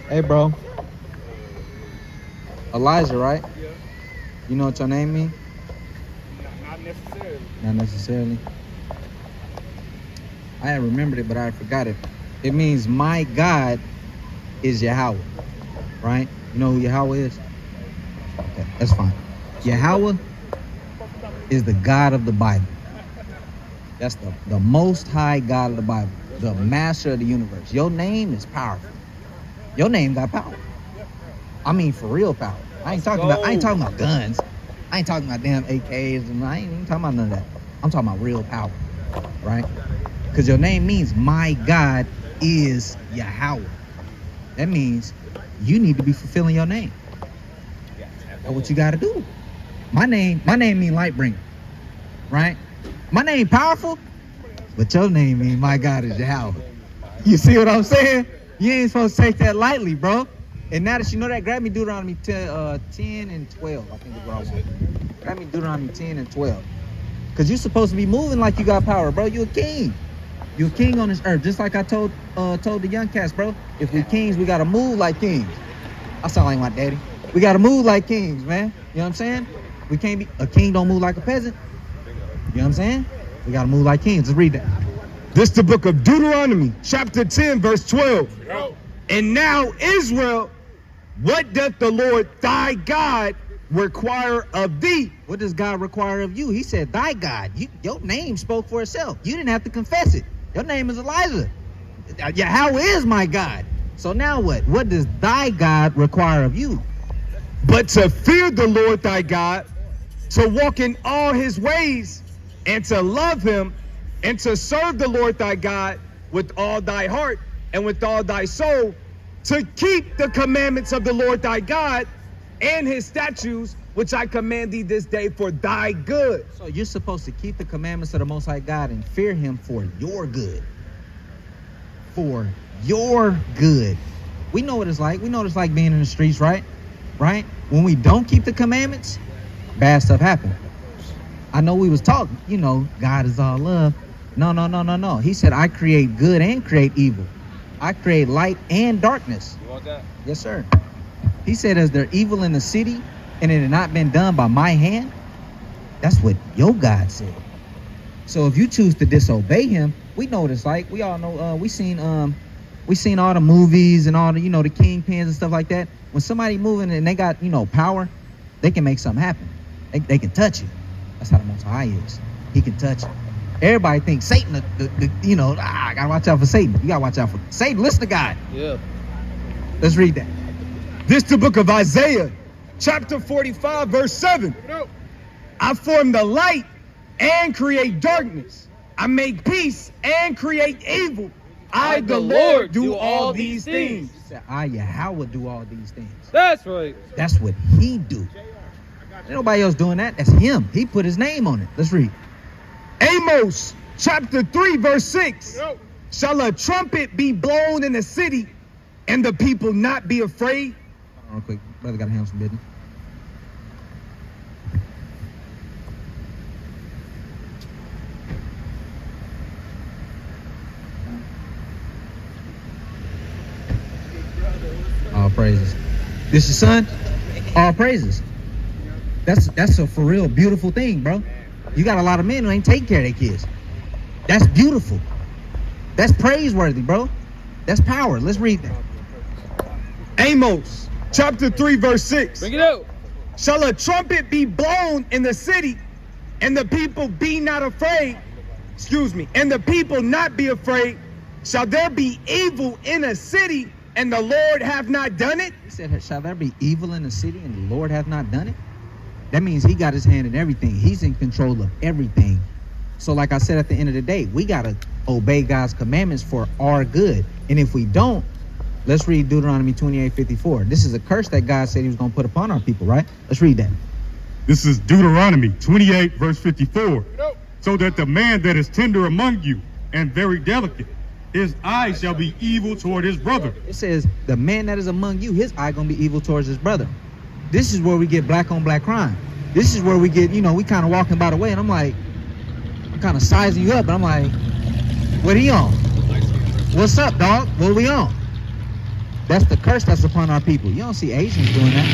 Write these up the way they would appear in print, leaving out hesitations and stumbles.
Hey, bro. Elijah, right? Yeah. You know what your name means? Not necessarily. Not necessarily. I had remembered it, but I forgot it. It means my God is Yahweh, right? You know who Yahweh is? Okay, that's fine. Yahweh is the God of the Bible. That's the most high God of the Bible, the master of the universe. Your name is powerful. Your name got power. I mean, for real power. I ain't talking about guns. I ain't talking about damn AKs, and I ain't even talking about none of that. I'm talking about real power, right? Because your name means my God is Yahweh. That means you need to be fulfilling your name. That's what you got to do. My name mean light bringer, right? My name powerful, but your name mean my God is Yahweh. You see what I'm saying? You ain't supposed to take that lightly, bro. And now that you know that, grab me Deuteronomy 10 and 12. I think is what I want. Grab me Deuteronomy 10 and 12. Because you're supposed to be moving like you got power, bro. You're a king. You're a king on this earth. Just like I told the young cats, bro. If we kings, we got to move like kings. I sound like my daddy. We got to move like kings, man. You know what I'm saying? We can't be, a king don't move like a peasant. You know what I'm saying? We got to move like kings. Let's read that. This is the book of Deuteronomy, chapter 10, verse 12. And now, Israel, what doth the Lord thy God require of thee? What does God require of you? He said, thy God. Your name spoke for itself. You didn't have to confess it. Your name is Elijah. Yahweh is my God. So now what? What does thy God require of you? But to fear the Lord thy God, to walk in all his ways, and to love him, and to serve the Lord thy God with all thy heart and with all thy soul, to keep the commandments of the Lord thy God and his statutes, which I command thee this day for thy good. So you're supposed to keep the commandments of the Most High God and fear him for your good. For your good. We know what it's like. We know what it's like being in the streets, right? Right? When we don't keep the commandments, bad stuff happens. I know we was talking, God is all love. No. He said, I create good and create evil. I create light and darkness. You want that? Yes, sir. He said, is there evil in the city and it had not been done by my hand? That's what your God said. So if you choose to disobey him, we know what it's like. We all know, we seen all the movies and all the, the kingpins and stuff like that. When somebody moving and they got, power, they can make something happen. They can touch you. That's how the Most High is. He can touch you. Everybody thinks Satan, I gotta watch out for Satan. You gotta watch out for Satan. Listen to God. Yeah. Let's read that. This is the book of Isaiah, chapter 45, verse 7. I form the light and create darkness. I make peace and create evil. I, the Lord, do all these things. He said, I, Yahweh, do all these things. That's right. That's what he do. Ain't nobody else doing that. That's him. He put his name on it. Let's read. Amos, chapter 3, verse 6. Shall a trumpet be blown in the city, and the people not be afraid? Hold on real quick. Brother got to handle some business. All praises. This your son? All praises. That's a for real beautiful thing, bro. You got a lot of men who ain't taking care of their kids. That's beautiful. That's praiseworthy, bro. That's power. Let's read that. Amos, chapter 3, verse 6. Bring it out. Shall a trumpet be blown in the city, and the people be not afraid? And the people not be afraid? Shall there be evil in a city, and the Lord have not done it? He said, shall there be evil in the city, and the Lord have not done it? That means he got his hand in everything. He's in control of everything. So like I said, at the end of the day, we got to obey God's commandments for our good. And if we don't, let's read Deuteronomy 28:54. This is a curse that God said he was going to put upon our people, right? Let's read that. This is Deuteronomy 28, verse 54. So that the man that is tender among you and very delicate, his eye shall be evil toward his brother. It says the man that is among you, his eye going to be evil towards his brother. This is where we get black on black crime. This is where we get, we kind of walking by the way, and I'm like, I'm kind of sizing you up, and I'm like, what he on? What's up, dog? What we on? That's the curse that's upon our people. You don't see Asians doing that.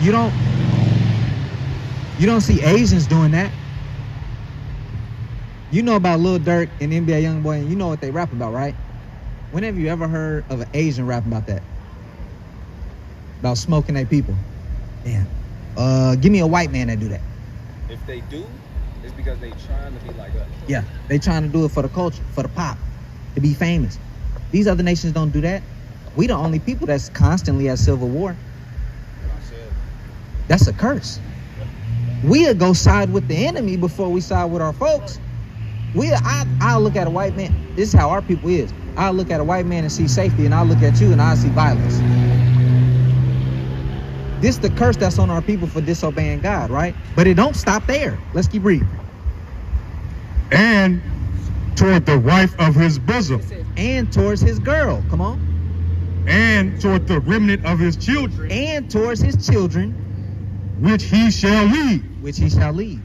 You don't see Asians doing that. You know about Lil Durk and NBA Youngboy, and you know what they rap about, right? When have you ever heard of an Asian rapping about that? About smoking their people? Damn. Give me a white man that do that. If they do, it's because they trying to be like us. Yeah, they trying to do it for the culture, for the pop, to be famous. These other nations don't do that. We the only people that's constantly at civil war. That's a curse. We'll go side with the enemy before we side with our folks. I'll look at a white man. This is how our people is. I'll look at a white man and see safety, and I'll look at you and I'll see violence. This is the curse that's on our people for disobeying God, right? But it don't stop there. Let's keep reading. And toward the wife of his bosom, And towards his girl, come on. and toward the remnant of his children, And towards his children, which he shall lead. which he shall lead.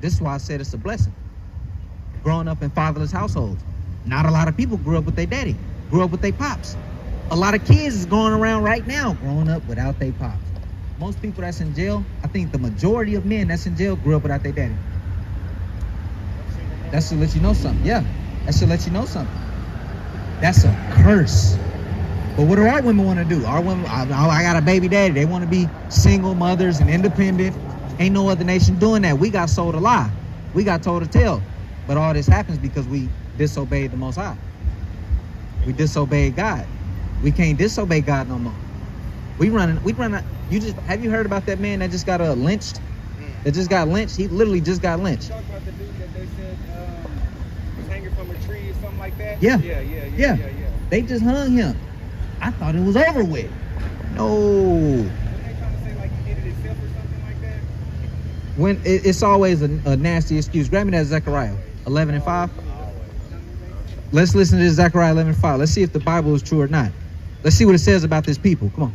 This is why I said it's a blessing. Growing up in fatherless households. Not a lot of people grew up with their daddy, grew up with their pops. A lot of kids is going around right now growing up without their pops. Most people that's in jail, I think the majority of men that's in jail grew up without their daddy. That should let you know something. Yeah, that should let you know something. That's a curse. But what do our women want to do? Our women, I got a baby daddy. They want to be single mothers and independent. Ain't no other nation doing that. We got sold a lie. We got told a tale. But all this happens because we disobeyed the Most High. We disobeyed God. We can't disobey God no more. We running. Have you heard about that man that just got lynched? That just got lynched? He literally just got lynched. Talk about the dude that they said was hanging from a tree or something like that? Yeah. Yeah. They just hung him. I thought it was over with. No. Weren't they trying to say like he did it himself or something like that? When it's always a nasty excuse. Grab me that Zechariah 11:5. Let's listen to this Zechariah 11:5. Let's see if the Bible is true or not. Let's see what it says about this people. Come on.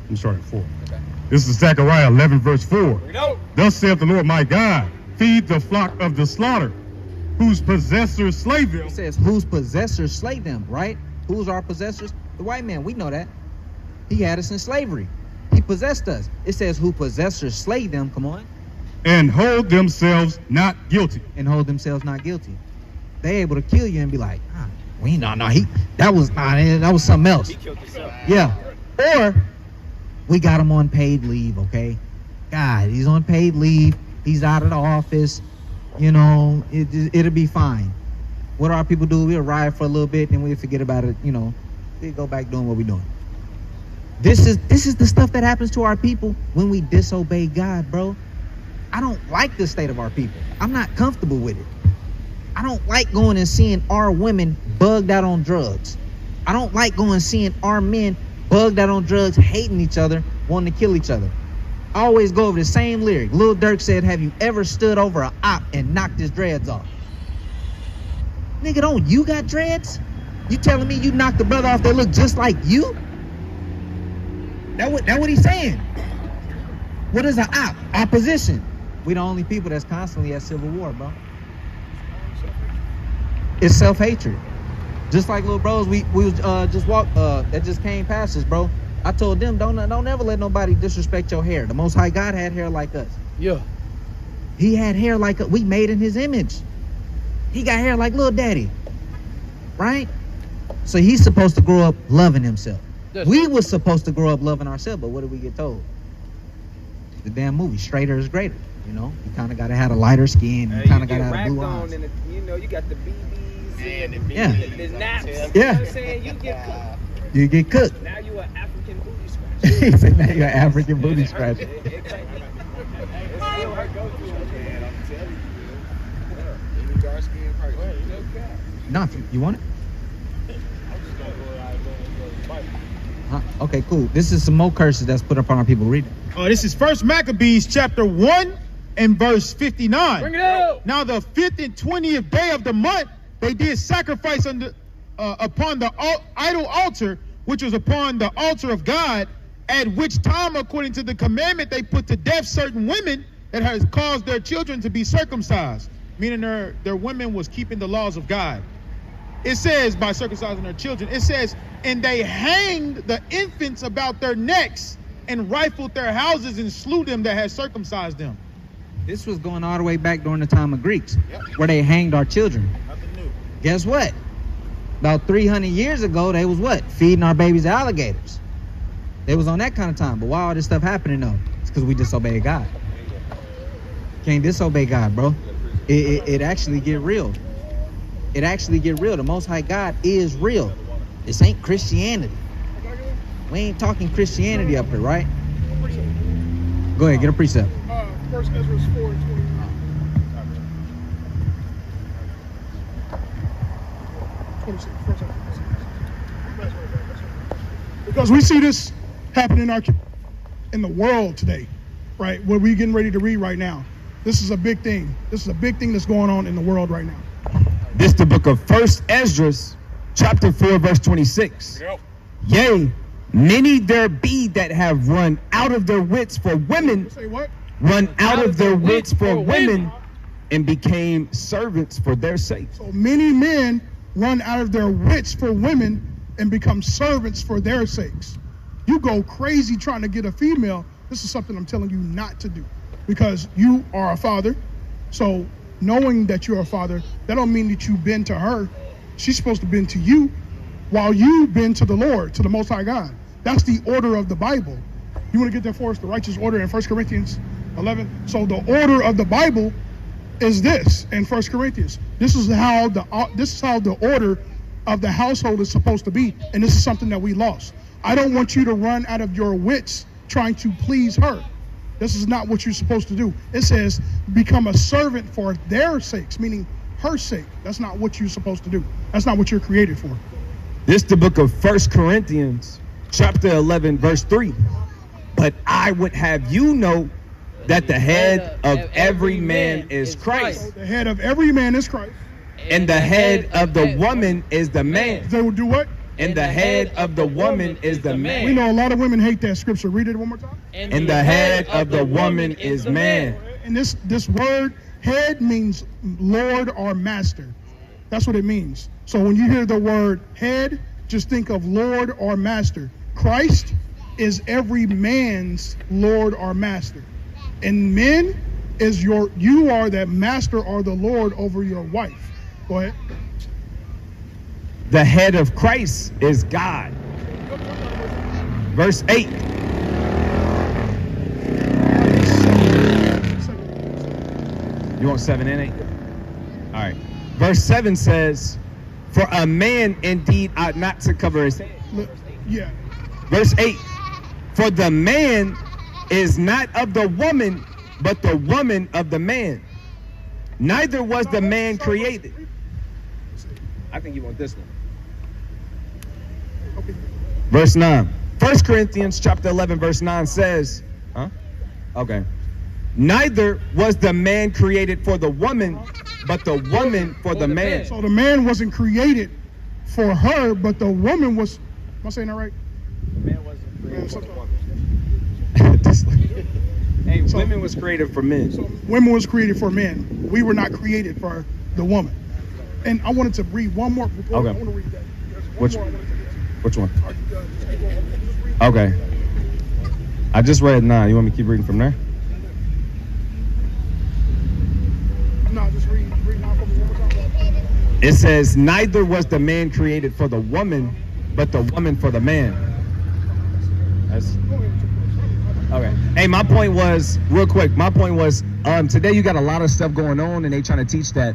I'm starting at 4. This is Zechariah 11, verse 4. We know. Thus saith the Lord my God, feed the flock of the slaughter, whose possessors slay them. It says, whose possessors slay them, right? Who's our possessors? The white man. We know that. He had us in slavery. He possessed us. It says, who possessors slay them, come on, And hold themselves not guilty. and hold themselves not guilty. They able to kill you and be like, that was something else. He killed himself. Yeah. Or we got him on paid leave, okay? God, he's on paid leave. He's out of the office. You know, it'll be fine. What do our people do? We'll ride for a little bit, and we'll forget about it. You know, we go back doing what we're doing. This is the stuff that happens to our people when we disobey God, bro. I don't like the state of our people. I'm not comfortable with it. I don't like going and seeing our women bugged out on drugs. I don't like going and seeing our men bugged out on drugs, hating each other, wanting to kill each other. I always go over the same lyric. Lil Durk said, have you ever stood over an op and knocked his dreads off? Nigga, don't you got dreads? You telling me you knocked the brother off that look just like you? That what he's saying. What is an op? Opposition. We the only people that's constantly at civil war, bro. It's self-hatred. Just like little bros, we just walked that just came past us, bro. I told them, don't ever let nobody disrespect your hair. The Most High God had hair like us. Yeah. He had hair like us. We made in his image. He got hair like Lil Daddy, right? So he's supposed to grow up loving himself. We was supposed to grow up loving ourselves, but what did we get told? The damn movie, straighter is greater. You know, you kind of got to have a lighter skin. You kind of got to have blue eyes. And you got the BBs and the Yeah. the naps. Yeah. You know what I'm saying? You get cooked. You get cooked. Now you an African booty scratcher. He said, now you're an African booty scratcher. It's still her go-to, man. I'm telling you. Any dark skin person. No cap. No, you want it? Huh? Okay, cool. This is some more curses that's put up on our people. Read it. This is First Maccabees chapter 1 and verse 59. Bring it out. Now the 5th and 20th day of the month, they did sacrifice upon the idol altar, which was upon the altar of God, at which time, according to the commandment, they put to death certain women that has caused their children to be circumcised, meaning their women was keeping the laws of God. It says by circumcising their children. It says, and they hanged the infants about their necks and rifled their houses and slew them that had circumcised them. This was going all the way back during the time of Greeks, Yep. where they hanged our children. Nothing new. Guess what? About 300 years ago, they was what? Feeding our babies to alligators. They was on that kind of time. But why all this stuff happening though? It's because we disobeyed God. Can't disobey God, bro. It actually get real. It actually get real. The Most High God is real. This ain't Christianity. We ain't talking Christianity up here, right? Go ahead, get a precept. First Ezra 4:20. Because we see this happen in the world today, right? What we're getting ready to read right now. This is a big thing. This is a big thing that's going on in the world right now. This the book of 1 Ezra, chapter 4, verse 26. Yea, many there be that have run out of their wits for women, Say what? run out of their wits for women, and became servants for their sake. So many men run out of their wits for women and become servants for their sakes. You go crazy trying to get a female. This is something I'm telling you not to do, because you are a father. So knowing that you're a father, that don't mean that you've been to her. She's supposed to bend to you while you've been to the Lord, to the Most High God. That's the order of the Bible. You want to get that for us, the righteous order in 1 Corinthians 11? So the order of the Bible is this in 1 Corinthians. This is how the order of the household is supposed to be, and this is something that we lost. I don't want you to run out of your wits trying to please her. This is not what you're supposed to do. It says become a servant for their sakes, meaning her sake. That's not what you're supposed to do. That's not what you're created for. This the book of 1 Corinthians, chapter 11, verse 3. But I would have you know that the head of every man is Christ, The head of every man is Christ. and the head of the woman is the man, They will do what? and the head of the woman is the We man, know a lot of women hate that scripture. Read it one more time. and the head of the woman is man. And this word head means Lord or master. That's what it means. So when you hear the word head, just think of Lord or master. Christ is every man's Lord or master. And men is you are that master or the Lord over your wife. Go ahead. The head of Christ is God. Verse 8. You want 7 and 8? All right. Verse 7 says, for a man indeed ought not to cover his head. Look, yeah. Verse 8. For the man is not of the woman, but the woman of the man. Neither was the man created. I think you want this one. Verse 9. 1 Corinthians chapter 11, verse 9 says, Okay. Neither was the man created for the woman, but the woman for the man. So the man wasn't created for her, but the woman was. Am I saying that right? The man wasn't created for the woman. Hey, women was created for men. So women was created for men. We were not created for the woman. And I wanted to read one more. Okay. I want to read that. There's one more I wanted to get to. Which one? Are you done? Just keep going. Just read. Okay. I just read 9. You want me to keep reading from there? No, just read now for me one more time. It says, neither was the man created for the woman, but the woman for the man. That's okay. Hey, my point was, real quick, today you got a lot of stuff going on, and they trying to teach that,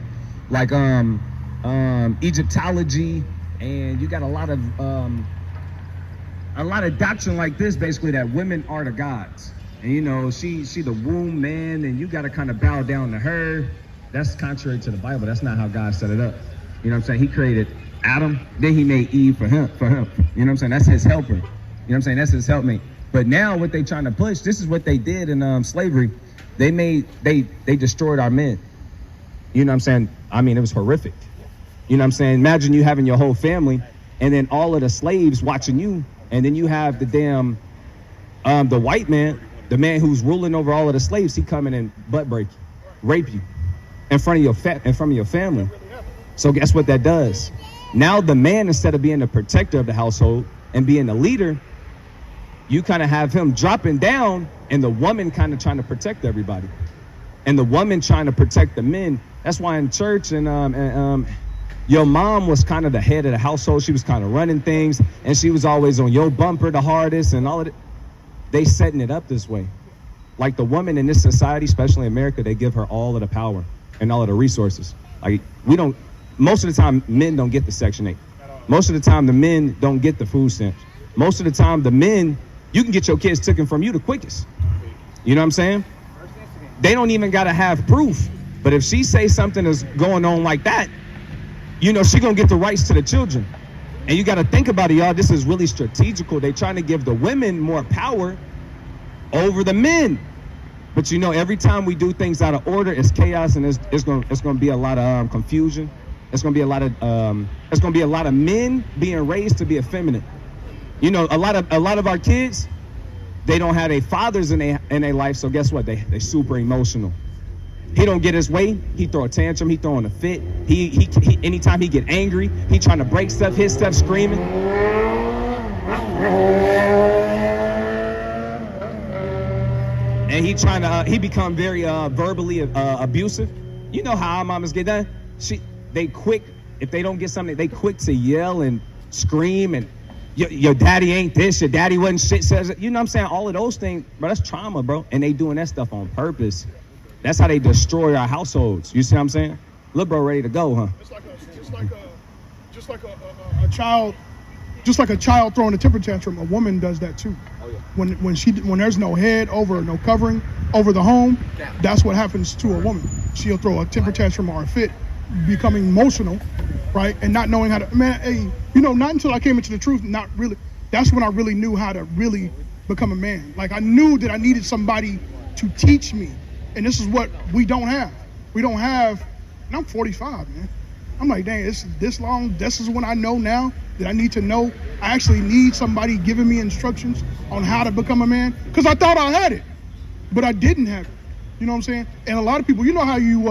like Egyptology, and you got a lot of doctrine like this, basically, that women are the gods. And you know, she the womb man, and you got to kind of bow down to her. That's contrary to the Bible. That's not how God set it up. You know what I'm saying? He created Adam, then he made Eve for him. You know what I'm saying? That's his helper. You know what I'm saying? That's his helpmate. But now what they trying to push, this is what they did in slavery. They destroyed our men. You know what I'm saying? I mean, it was horrific. You know what I'm saying? Imagine you having your whole family and then all of the slaves watching you, and then you have the damn the white man, the man who's ruling over all of the slaves, he come in and butt break you, rape you in front of your family. So guess what that does? Now the man, instead of being the protector of the household and being the leader, you kind of have him dropping down and the woman kind of trying to protect everybody. And the woman trying to protect the men. That's why in church and your mom was kind of the head of the household. She was kind of running things, and she was always on your bumper the hardest and all of it. They setting it up this way. Like the woman in this society, especially in America, they give her all of the power and all of the resources. Like most of the time, men don't get the Section 8. Most of the time, the men don't get the food stamps. Most of the time, the men, you can get your kids taken from you the quickest. You know what I'm saying? They don't even got to have proof. But if she say something is going on like that, you know, she going to get the rights to the children. And you got to think about it, y'all. This is really strategical. They trying to give the women more power over the men. But you know, every time we do things out of order, it's chaos, and it's going to be a lot of confusion. It's going to be a lot of men being raised to be effeminate. You know, a lot of our kids, they don't have their fathers in their life, so guess what? They super emotional. He don't get his way, he throw a tantrum, he throwing a fit. He anytime he get angry, he trying to break stuff, his stuff, screaming. And he become very verbally abusive. You know how our mamas get done. They quick, if they don't get something, they quick to yell and scream and your daddy ain't this, your daddy wasn't shit, says it. You know what I'm saying? All of those things, bro, that's trauma, bro. And they doing that stuff on purpose. That's how they destroy our households. You see what I'm saying? Little bro ready to go, huh? Just like a child throwing a temper tantrum, a woman does that too. Oh, yeah. When there's no head over, no covering over the home, that's what happens to a woman. She'll throw a temper tantrum or a fit, becoming emotional, right? And not knowing how to, not until I came into the truth, not really, that's when I really knew how to really become a man. Like I knew that I needed somebody to teach me. And this is what we don't have. We don't have, and I'm 45, man. I'm like, dang, it's this long. This is when I know now that I need to know. I actually need somebody giving me instructions on how to become a man. Because I thought I had it, but I didn't have it. You know what I'm saying? And a lot of people, you know how you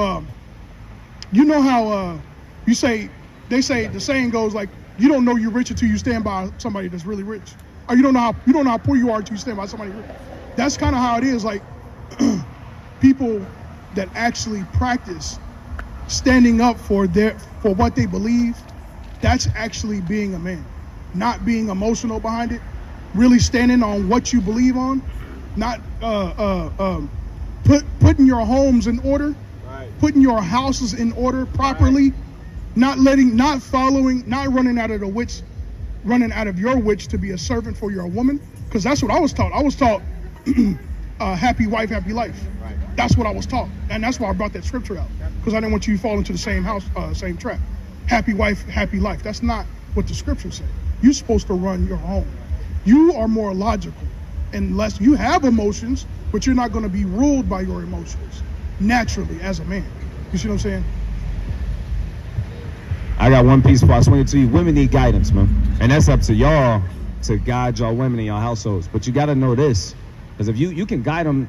say, they say, the saying goes like, you don't know you're rich until you stand by somebody that's really rich. Or you don't know how poor you are until you stand by somebody rich. That's kind of how it is. Like, people that actually practice standing up for what they believe, that's actually being a man. Not being emotional behind it, really standing on what you believe on, not putting your homes in order, right. Putting your houses in order properly, right. not running out of your witch to be a servant for your woman, because that's what I was taught. I was taught happy wife, happy life. Right. That's what I was taught, and that's why I brought that scripture out, because I didn't want you to fall into the same trap. Happy wife, happy life. That's not what the scripture said. You're supposed to run your home. You are more logical, unless you have emotions, but you're not going to be ruled by your emotions naturally as a man. You see what I'm saying? I got one piece before I swing it to you. Women need guidance, man, and that's up to y'all to guide y'all women in your households. But you got to know this, because if you can guide them,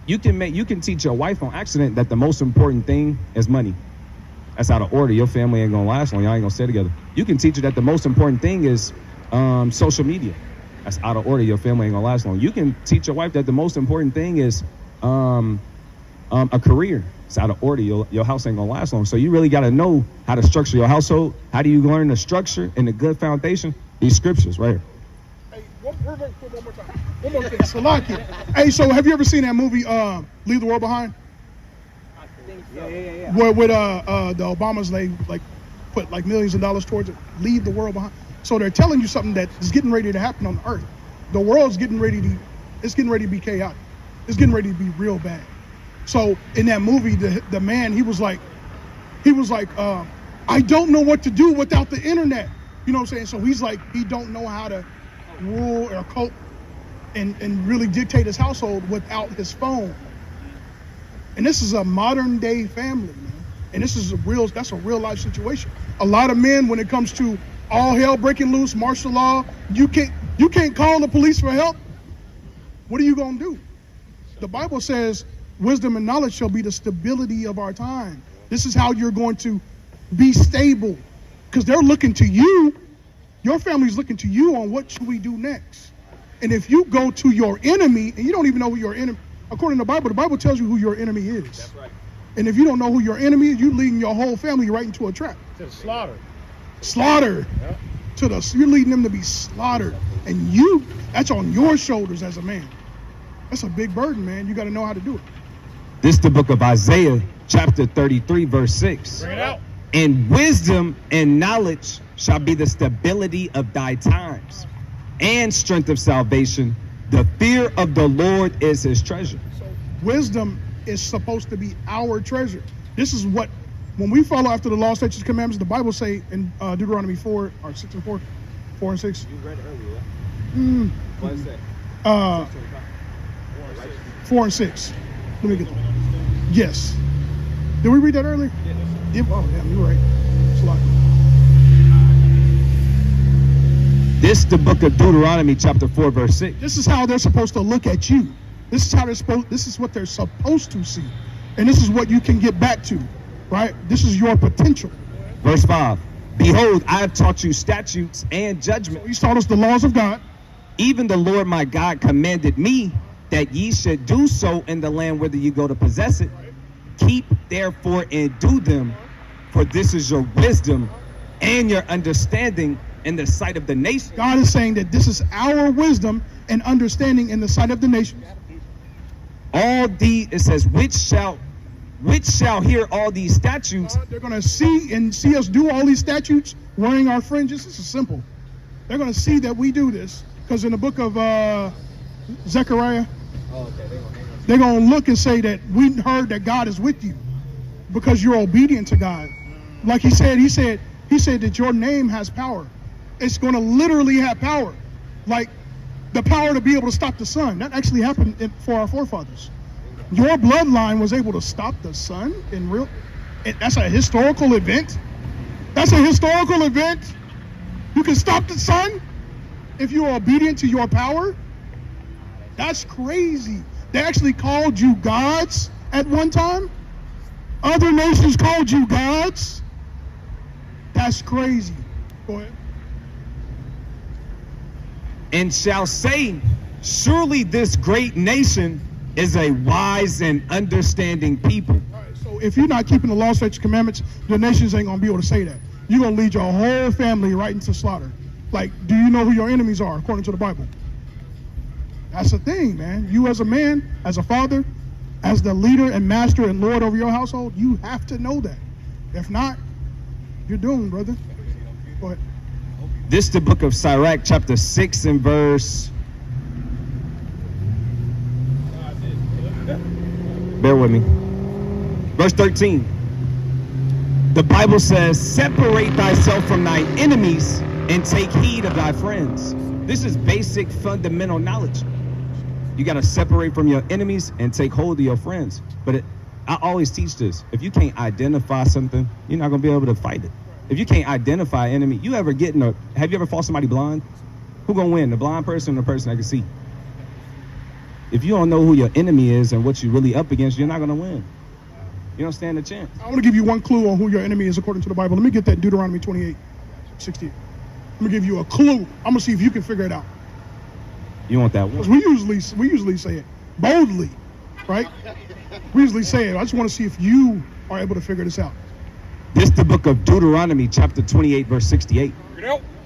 you can teach your wife on accident that the most important thing is money. That's out of order. Your family ain't gonna last long. Y'all ain't gonna stay together. You can teach her that the most important thing is social media. That's out of order. Your family ain't gonna last long. You can teach your wife that the most important thing is a career. It's out of order. Your house ain't gonna last long. So you really gotta know how to structure your household. How do you learn the structure and the good foundation? These scriptures right here. Hey, one more time. One more thing. Salakia. Hey, so have you ever seen that movie, Leave the World Behind? Yeah. Where with the Obamas, they put millions of dollars towards it. Leave the world behind. So they're telling you something that is getting ready to happen on the earth. The world's getting ready to be chaotic. It's getting ready to be real bad. So in that movie, the man, he was like, I don't know what to do without the internet. You know what I'm saying? So he's like, he don't know how to rule or cope and really dictate his household without his phone. And this is a modern day family, man. And that's a real life situation. A lot of men, when it comes to all hell breaking loose, martial law, you can't call the police for help. What are you gonna do? The Bible says wisdom and knowledge shall be the stability of our time. This is how you're going to be stable. because they're looking to you. Your family's looking to you on what should we do next. And if you go to your enemy and you don't even know who your enemy, according to the Bible tells you who your enemy is. That's right. And if you don't know who your enemy is, you're leading your whole family right into a trap. To the slaughter. Slaughter. Yep. You're leading them to be slaughtered. And that's on your shoulders as a man. That's a big burden, man. You got to know how to do it. This is the book of Isaiah, chapter 33, verse 6. Bring it out. And wisdom and knowledge shall be the stability of thy times, and strength of salvation. The fear of the Lord is his treasure. So wisdom is supposed to be our treasure. This is what, when we follow after the law, statutes, commandments, the Bible say in Deuteronomy 4 or 6 and 4, 4 and 6. You read it earlier. What is that? 4 and 6. Let me get that. Yes. Did we read that earlier? Yeah. Oh, yeah, you're right. It's a lot. This is the book of Deuteronomy, chapter 4, verse 6. This is how they're supposed to look at you. This is what they're supposed to see. And this is what you can get back to, right? This is your potential. Verse 5. Behold, I have taught you statutes and judgments. He's taught us the laws of God. Even the Lord my God commanded me that ye should do so in the land whither you go to possess it. Keep therefore and do them, for this is your wisdom and your understanding in the sight of the nation. God is saying that this is our wisdom and understanding in the sight of the nation. It says, which shall hear all these statutes. They're going to see us do all these statutes wearing our fringes. This is simple. They're going to see that we do this, because in the book of Zechariah, they're going to look and say that we heard that God is with you because you're obedient to God. Like he said that your name has power. It's going to literally have power, like the power to be able to stop the sun. That actually happened for our forefathers. Your bloodline was able to stop the sun that's a historical event. That's a historical event. You can stop the sun if you are obedient to your power. That's crazy. They actually called you gods at one time. Other nations called you gods. That's crazy. Go ahead. And shall say, surely this great nation is a wise and understanding people. All right, so if you're not keeping the law, statutes, commandments, the nations ain't going to be able to say that. You're going to lead your whole family right into slaughter. Like, do you know who your enemies are according to the Bible? That's the thing, man. You as a man, as a father, as the leader and master and Lord over your household, you have to know that. If not, you're doomed, brother. Go ahead. This is the book of Sirach, chapter 6 and verse. Bear with me. Verse 13. The Bible says, separate thyself from thy enemies and take heed of thy friends. This is basic fundamental knowledge. You got to separate from your enemies and take hold of your friends. But I always teach this. If you can't identify something, you're not going to be able to fight it. If you can't identify an enemy, have you ever fought somebody blind? Who going to win, the blind person or the person that can see? If you don't know who your enemy is and what you're really up against, you're not going to win. You don't stand a chance. I want to give you one clue on who your enemy is according to the Bible. Let me get that in Deuteronomy 28:68. I'm going to give you a clue. I'm going to see if you can figure it out. You want that one? Because we usually say it boldly, right? We usually say it. I just want to see if you are able to figure this out. This is the book of Deuteronomy, chapter 28, verse 68.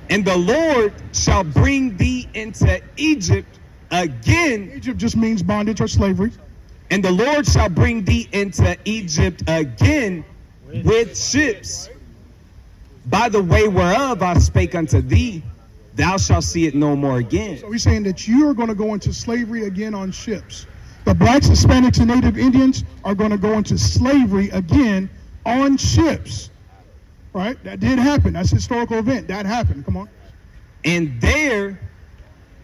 And the Lord shall bring thee into Egypt again. Egypt just means bondage or slavery. And the Lord shall bring thee into Egypt again with ships. By the way whereof I spake unto thee, thou shalt see it no more again. So he's saying that you are going to go into slavery again on ships. The blacks, Hispanics, and Native Indians are going to go into slavery again on ships. Right? That did happen. That's a historical event. That happened. Come on. And there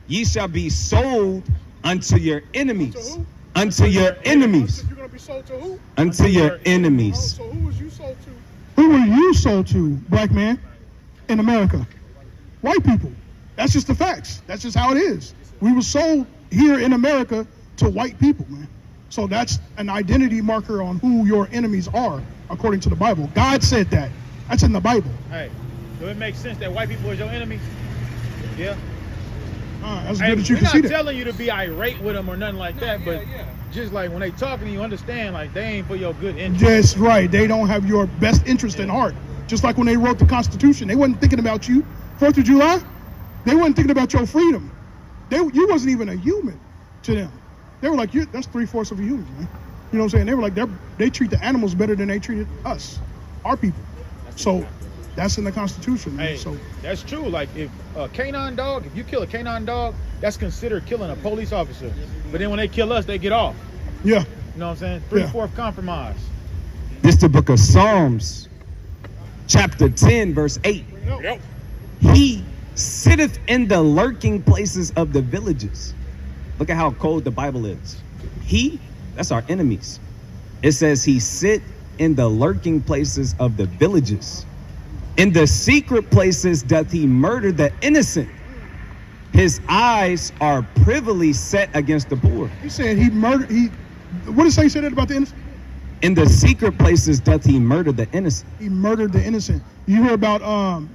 ye shall be sold unto your enemies. Unto your enemies. You're going to be sold to who? Unto your enemies. So who was you sold to? Who were you sold to, black man, in America? White people. That's just the facts. That's just how it is. We were sold here in America to white people, man. So that's an identity marker on who your enemies are, according to the Bible. God said that. That's in the Bible. Hey, Do it make sense that white people is your enemy? Yeah. That's Hey, good that you we're can see not that. telling you to be irate with them or nothing like that, but just like when they talking to you, understand like they ain't for your good interest. That's right. They don't have your best interest in heart. Just like when they wrote the Constitution, they wasn't thinking about you. 4th of July, they wasn't thinking about your freedom. You wasn't even a human to them. They were like, that's 3/4 of a human, man. You know what I'm saying? They were like, they treat the animals better than they treated us, our people. So that's in the Constitution. Man. Hey, So that's true. Like if a canine dog, if you kill a canine dog, that's considered killing a police officer. But then when they kill us, they get off. yeah, You know what I'm saying? 3/4 compromise. This is the book of Psalms, chapter 10, verse 8. Yep. He sitteth in the lurking places of the villages. Look at how cold the Bible is. That's our enemies. It says he sit in the lurking places of the villages. In the secret places doth he murder the innocent. His eyes are privily set against the poor. he said he murdered. What did he say that about the innocent? In the secret places doth he murder the innocent. He murdered the innocent. You hear about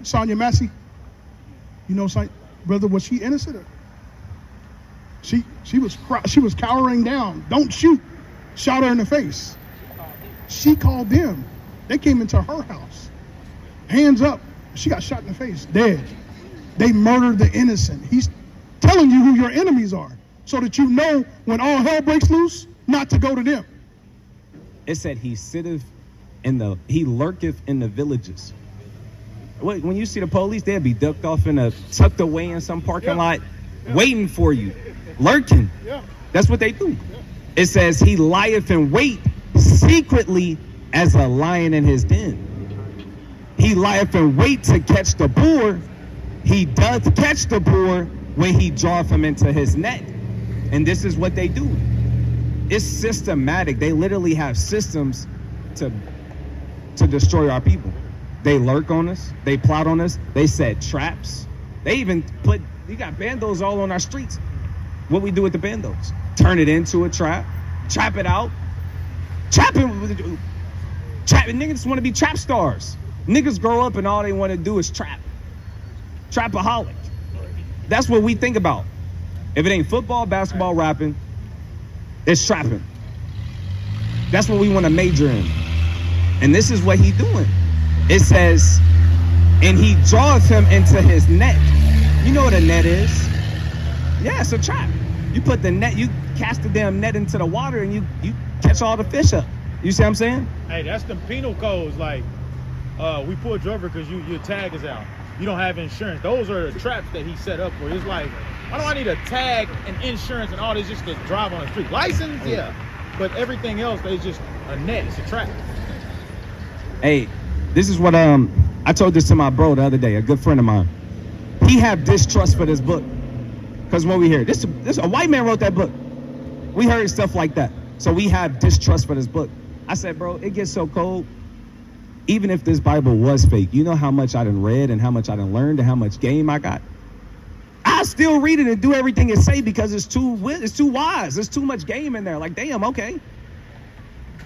Sonia Massey? You know, brother, was she innocent? She was cowering down. Don't shoot. Shot her in the face. She called them. They came into her house. Hands up. She got shot in the face. Dead. They murdered the innocent. He's telling you who your enemies are, so that you know when all hell breaks loose, not to go to them. It said he he lurketh in the villages. When you see the police, they'll be tucked away in some parking lot, waiting for you, lurking. Yeah. That's what they do. It says he lieth in wait secretly as a lion in his den. He lieth in wait to catch the boar. He doth catch the boar when he draweth him into his net. And this is what they do. It's systematic. They literally have systems to destroy our people. They lurk on us. They plot on us. They set traps. They even you got bandos all on our streets. What we do with the bandos? Turn it into a trap. Trap it out. Niggas just want to be trap stars. Niggas grow up and all they want to do is trap. Trapaholic. That's what we think about. If it ain't football, basketball, rapping, it's trapping. That's what we want to major in. And this is what he doing. It says, and he draweth him into his net. You know what a net is? Yeah, it's a trap. You put the net, you cast the damn net into the water and you catch all the fish up. You see what I'm saying? Hey, that's the penal codes. Like, we pulled you over because your tag is out. You don't have insurance. Those are the traps that he set up for. It's like, why do I need a tag and insurance and all this just to drive on the street? License, yeah. But everything else is just a net. It's a trap. Hey, this is what I told this to my bro the other day, a good friend of mine. He had distrust for this book. Because when we hear this a white man wrote that book. We heard stuff like that. So we have distrust for this book. I said, bro, it gets so cold. Even if this Bible was fake, you know how much I done read and how much I done learned and how much game I got? I still read it and do everything it say because it's too wise. There's too much game in there. Like, damn, okay.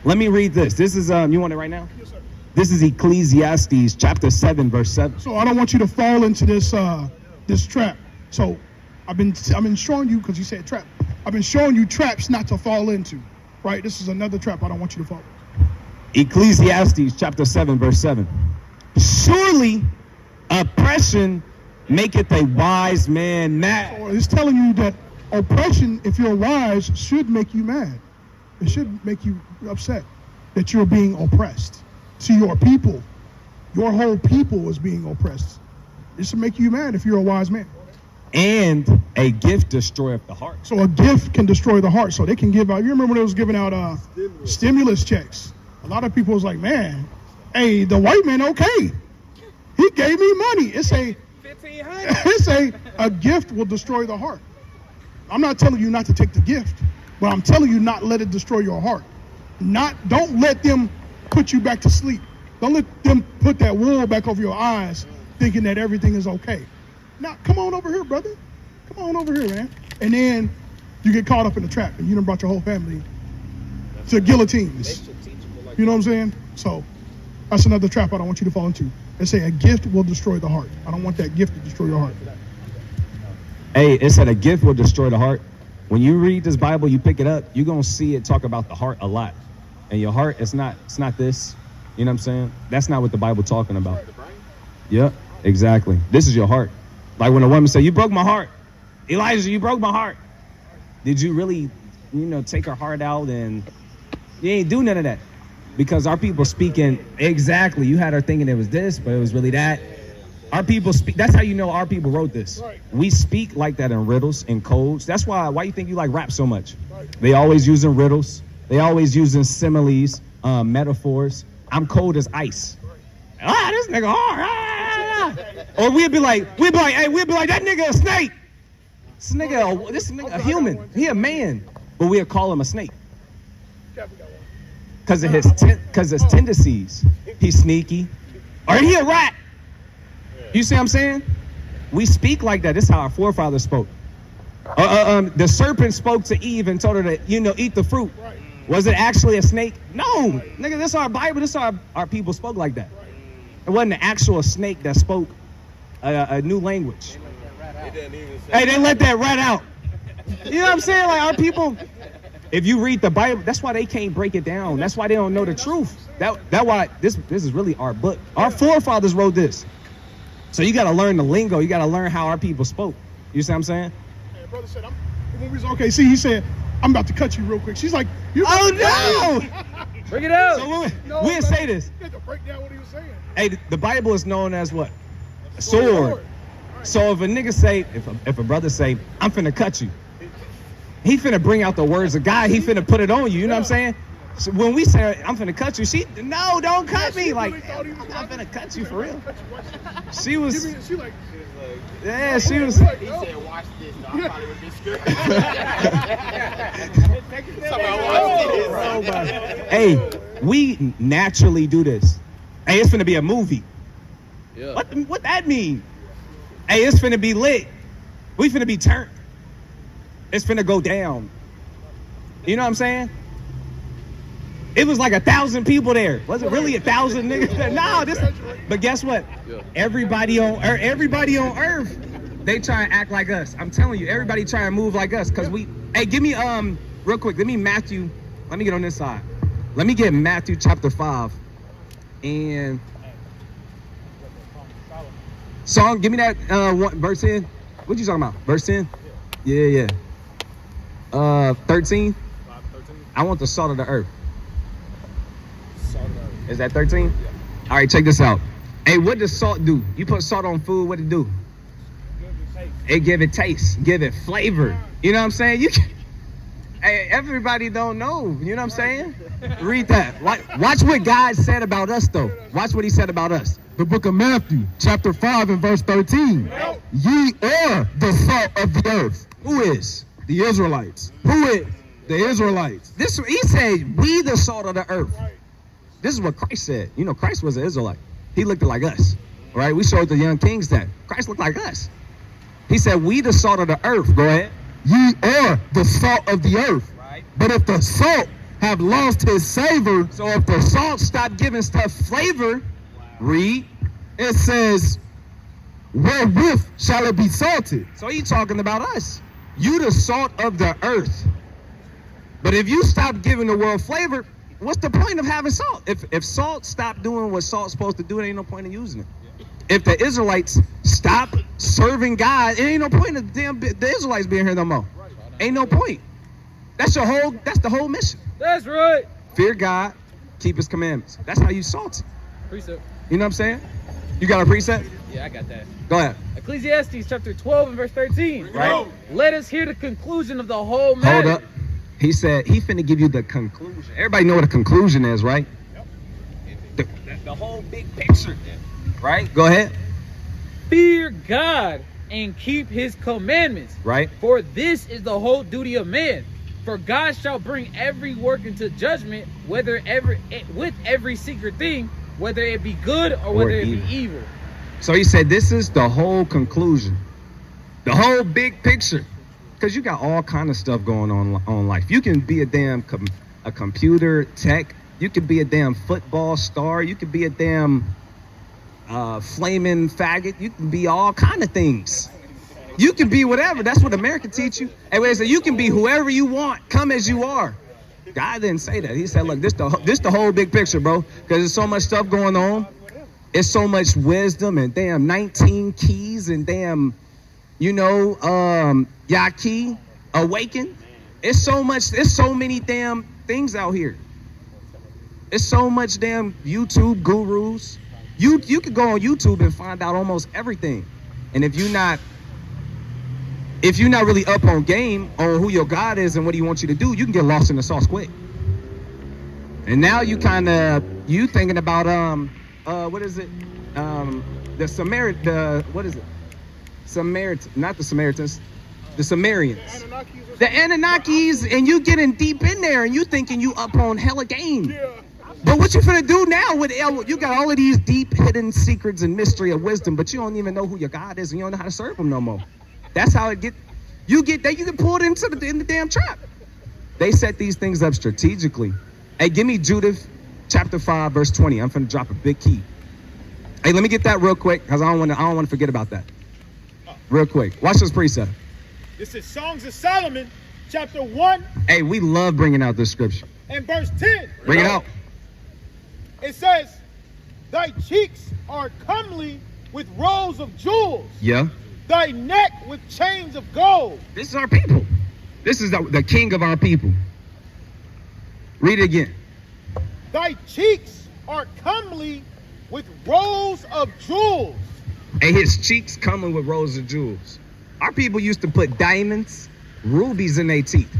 Let me read this. This is, you want it right now? Yes, sir. This is Ecclesiastes chapter 7, verse 7. So I don't want you to fall into this trap. So I've been showing you, because you said trap. I've been showing you traps not to fall into. Right? This is another trap I don't want you to fall into. Ecclesiastes chapter 7, verse 7. Surely oppression maketh a wise man mad. So it's telling you that oppression, if you're wise, should make you mad. It should make you upset that you're being oppressed. To your people, your whole people is being oppressed. It should make you mad if you're a wise man. And a gift destroyeth the heart. So a gift can destroy the heart. So they can give out. You remember when they was giving out stimulus checks? A lot of people was like, man, hey, the white man, okay. He gave me money. It's a gift will destroy the heart. I'm not telling you not to take the gift, but I'm telling you not let it destroy your heart. Don't let them put you back to sleep. Don't let them put that wool back over your eyes thinking that everything is okay. Now, come on over here, brother. Come on over here, man. And then you get caught up in the trap and you done brought your whole family to guillotines. You know what I'm saying? So That's another trap I don't want you to fall into. They say a gift will destroy the heart. I don't want that gift to destroy your heart. Hey, it said a gift will destroy the heart. When you read this Bible, you pick it up, you're going to see it talk about the heart a lot. And your heart, it's not this. You know what I'm saying? That's not what the Bible talking about. Yep, exactly. This is your heart. Like when a woman say, you broke my heart. Elijah, you broke my heart. Did you really, take her heart out? And you ain't do none of that. Because our people speaking, exactly, you had her thinking it was this, but it was really that. Our people speak, that's how you know our people wrote this. Right. We speak like that in riddles and codes. That's why you think you like rap so much. Right. They always using riddles. They always using similes, metaphors. I'm cold as ice. Right. This nigga hard. Or we'd be like, that nigga a snake. This nigga a human. He a man, but we'll call him a snake. Because of his tendencies. He's sneaky. Or he a rat. You see what I'm saying? We speak like that. This is how our forefathers spoke. The serpent spoke to Eve and told her to, eat the fruit. Was it actually a snake? No. Nigga, this is our Bible. This is how our people spoke like that. It wasn't an actual snake that spoke a new language. Hey, they let that rat out. You know what I'm saying? Like our people, if you read the Bible, that's why they can't break it down. That's why they don't know the truth. That's why this is really our book. Our forefathers wrote this. So you got to learn the lingo. You got to learn how our people spoke. You see what I'm saying? Hey, brother said, when we was OKC, he said, I'm about to cut you real quick. She's like, oh no! Bring it out. So we'll say this. You had to break down what he was saying. Hey, the Bible is known as what? A sword. So if a nigga say, if a brother say, I'm finna cut you, he finna bring out the words of God. He finna put it on you. You know what I'm saying? So when we say, I'm finna cut you, no, don't cut me. Like, I'm not finna cut you for real. She was. She like, yeah, she was. He said, watch this. No, I probably would be scared. Hey, we naturally do this. Hey, it's finna be a movie. Yeah. What that mean? Hey, it's finna be lit. We finna be turned. It's finna go down. You know what I'm saying? It was like 1,000 people there. Was it really 1,000 niggas? No, but guess what? Yeah. Everybody on earth, they try and act like us. I'm telling you, everybody try and move like us. Cause hey, give me real quick. Let me get on this side. Let me get Matthew chapter 5, and song. Give me that verse 10. What you talking about? Verse 10? Yeah. 13. I want the salt of the earth. Is that 13? Yeah. All right, check this out. Hey, what does salt do? You put salt on food, what it do? It give it taste, give it flavor. You know what I'm saying? Hey, everybody don't know. You know what I'm saying? Read that. Watch what God said about us, though. Watch what he said about us. The book of Matthew, chapter 5 and verse 13. Ye are the salt of the earth. Who is? The Israelites. Who is? The Israelites. He said, we the salt of the earth. This is what Christ said. You know, Christ was an Israelite. He looked like us, right? We showed the young kings that Christ looked like us. He said, we the salt of the earth. Go ahead. Ye are the salt of the earth. Right. But if the salt have lost his savor, So if the salt stopped giving stuff flavor, read. it says, wherewith shall it be salted? So he talking about us. You the salt of the earth. But if you stop giving the world flavor, what's the point of having salt? If salt stopped doing what salt's supposed to do, there ain't no point in using it. If the Israelites stop serving God, it ain't no point of the Israelites being here no more. Ain't no point. That's the whole mission. That's right. Fear God, keep his commandments. That's how you salt it. Precept. You know what I'm saying? You got a precept? Yeah, I got that. Go ahead. Ecclesiastes chapter 12 and verse 13. Right. Let us hear the conclusion of the whole matter. Hold up. He said he finna give you the conclusion. Everybody know what a conclusion is, right? Yep. The whole big picture, right? Go ahead. Fear God and keep his commandments. Right. For this is the whole duty of man. For God shall bring every work into judgment, with every secret thing, whether it be good or whether it be evil. So he said this is the whole conclusion. The whole big picture. Because you got all kind of stuff going on life. You can be a damn a computer tech You could be a damn football star. You could be a damn flaming faggot. You can be all kind of things. You can be whatever. That's what America teach you. And they say you can be whoever you want. Come as you are. God didn't say that. He said, look, this the whole big picture, bro. Because there's so much stuff going on. It's so much wisdom and damn 19 keys and damn, Yaki, awaken. It's so many damn things out here. It's so much damn YouTube gurus. You could go on YouTube and find out almost everything. And if you're not really up on game on who your God is and what he wants you to do, you can get lost in the sauce quick. And now you thinking about what is it? Not the Samaritans, the Sumerians. The Anunnakis, and you getting deep in there and you thinking you up on hella game. But what you finna do now with you got all of these deep hidden secrets and mystery of wisdom, but you don't even know who your God is and you don't know how to serve him no more. That's how it you get pulled into in the damn trap. They set these things up strategically. Hey, give me Judith chapter 5, verse 20. I'm finna drop a big key. Hey, let me get that real quick, because I don't want to forget about that. Real quick. Watch this precept. This is Songs of Solomon, chapter 1. Hey, we love bringing out this scripture. And verse 10. Bring it out. It says, thy cheeks are comely with rows of jewels. Yeah. Thy neck with chains of gold. This is our people. This is the king of our people. Read it again. Thy cheeks are comely with rows of jewels. And his cheeks comely with rows of jewels. Our people used to put diamonds, rubies in their teeth.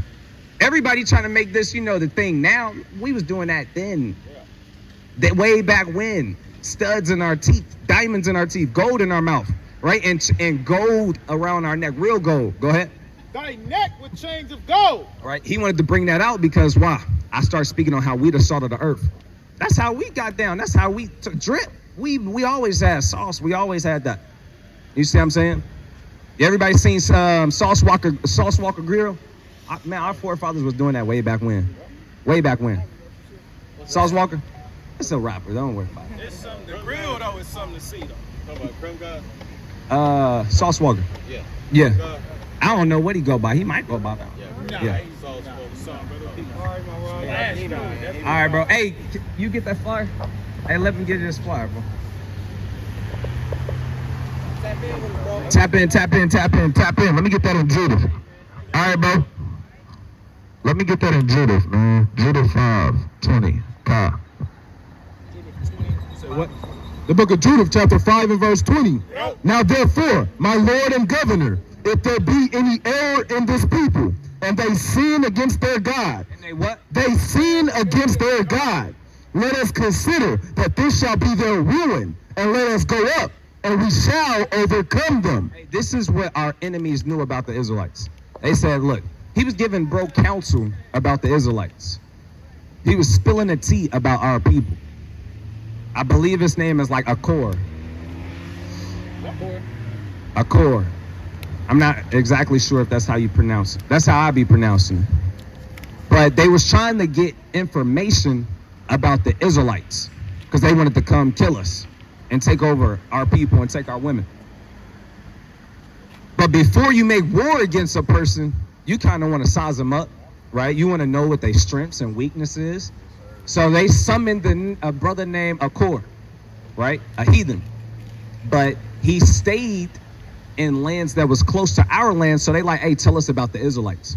Everybody trying to make this, the thing now. We was doing that then. That way back when. Studs in our teeth, diamonds in our teeth, gold in our mouth, right? And gold around our neck, real gold. Go ahead. Thy neck with chains of gold. All right. He wanted to bring that out because why? I started speaking on how we the salt of the earth. That's how we got down. That's how we drip. We always had sauce. We always had that. You see what I'm saying? Everybody seen Sauce Walker Grill? Man, our forefathers was doing that way back when. Way back when. Sauce Walker? That's a rapper. Don't worry about it. It's something. The grill though is something to see though. Talking about Crumb God. Sauce Walker. Yeah. Yeah. I don't know what he go by. He might go by that. Yeah. Sauce Walker, something. All right, bro. Hey, you get that flyer? Hey, let me get this flyer, bro. Tap in. Let me get that in Judith. All right, bro. Let me get that in Judith, man. Judith 5:20. Say what? The book of Judith, chapter 5 and verse 20. Yep. Now therefore, my Lord and Governor, if there be any error in this people, and they sin against their God. And they what? They sin against their God. Let us consider that this shall be their ruin, and let us go up, and we shall overcome them. Hey, this is what our enemies knew about the Israelites. They said, look, he was giving bro counsel about the Israelites. He was spilling the tea about our people. I believe his name is like Akor. Akor. I'm not exactly sure if that's how you pronounce it. That's how I be pronouncing it. But they was trying to get information about the Israelites because they wanted to come kill us and take over our people and take our women. But before you make war against a person, you kind of want to size them up, right? You want to know what their strengths and weaknesses. So they summoned a brother named Akor, right? A heathen. But he stayed in lands that was close to our land, so they like, hey, tell us about the Israelites.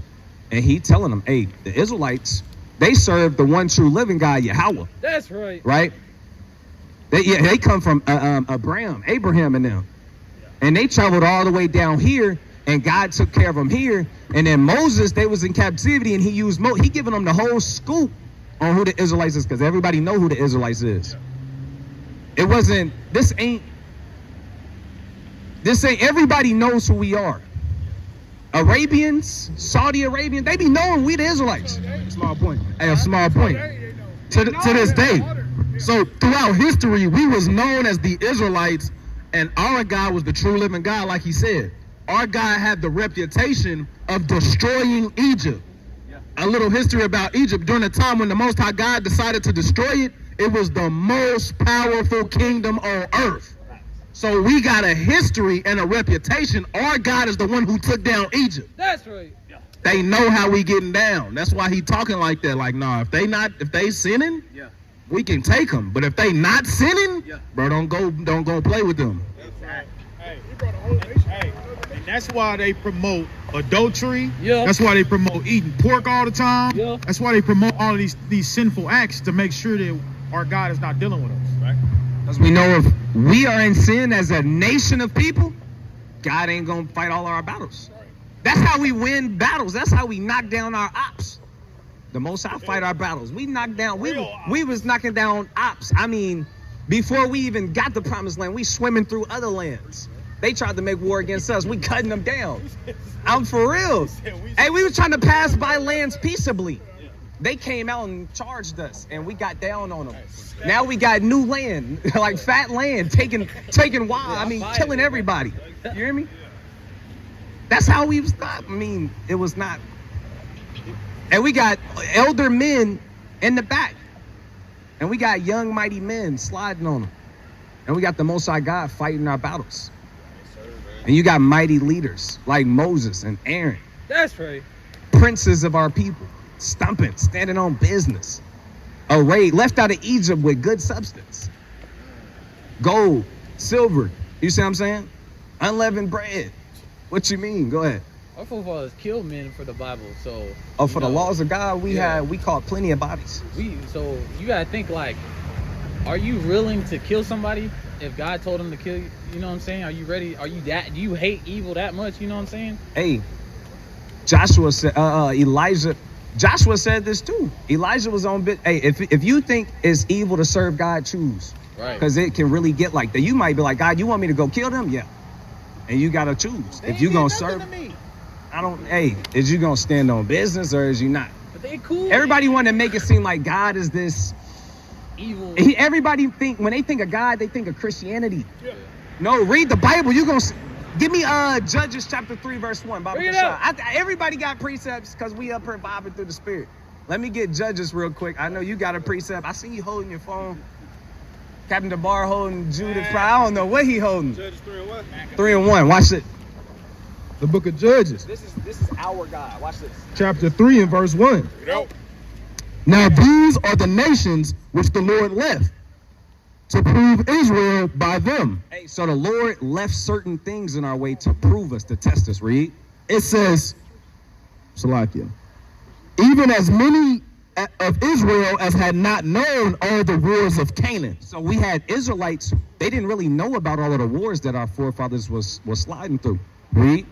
And he telling them, hey, the Israelites, they serve the one true living God, Yahweh. That's right. Right? They come from Abraham and them. And they traveled all the way down here, and God took care of them here. And then Moses, they was in captivity, and he used he giving them the whole scoop on who the Israelites is, because everybody know who the Israelites is. It wasn't, this ain't, everybody knows who we are. Arabians, Saudi Arabians, they be knowing we the Israelites. Small point. Hey, a small point. To this day. So throughout history, we was known as the Israelites, and our God was the true living God, like he said. Our God had the reputation of destroying Egypt. a little history about Egypt. During the time when the Most High God decided to destroy it, it was the most powerful kingdom on earth. So we got a history and a reputation. Our God is the one who took down Egypt. That's right. They know how we getting down. That's why he talking like that. Like, nah, if they sinning, we can take them. But if they not sinning, bro, don't go play with them. Hey, and that's why they promote adultery. Yeah. That's why they promote eating pork all the time. Yeah. That's why they promote all of these sinful acts to make sure that our God is not dealing with us, right? Because we know if we are in sin as a nation of people, God ain't gonna fight all our battles. That's how we win battles. That's how we knock down our ops. The Most High fight our battles. We knocked down. We was knocking down ops. I mean, before we even got the promised land, we swimming through other lands. They tried to make war against us. We cutting them down. I'm for real. Hey, we were trying to pass by lands peaceably. They came out and charged us, and we got down on them. Now we got new land, like fat land, taking wild. I mean, killing everybody. You hear me? That's how we was not. I mean, it was not. And we got elder men in the back, and we got young mighty men sliding on them, and we got the Most High God fighting our battles. And you got mighty leaders like Moses and Aaron. That's right. Princes of our people, stumping, standing on business, arrayed, left out of Egypt with good substance, gold, silver. You see what I'm saying? Unleavened bread. What you mean? Go ahead. Our forefathers killed men for the Bible, so. Oh, for the laws of God, we caught plenty of bodies. So you gotta think like, are you willing to kill somebody if God told him to kill you? You know what I'm saying? Are you ready? Do you hate evil that much? You know what I'm saying? Hey, Joshua said, Joshua said this too. Elijah was on bit. Hey, if you think it's evil to serve God, choose. Right. Because it can really get like that. You might be like, God, you want me to go kill them? Yeah. And you gotta choose. If you gonna serve, is you gonna stand on business or is you not? But they cool. Everybody want to make it seem like God is this evil. Everybody when they think of God, they think of Christianity. Yeah. No, read the Bible. You gonna give me Judges chapter 3 verse 1. Everybody got precepts because we up here vibing through the Spirit. Let me get Judges real quick. I know you got a precept. I see you holding your phone. Captain DeBar holding Judith. I don't know what he holding. Judges 3 and 1. 3 and 1. Watch it. The book of Judges. This is our God. Watch this. Chapter 3 and verse 1. Now these are the nations which the Lord left to prove Israel by them. Hey, so the Lord left certain things in our way to prove us, to test us. Read. It says, Salakia, even as many of Israel as had not known all the wars of Canaan. So we had Israelites, they didn't really know about all of the wars that our forefathers was sliding through. Read.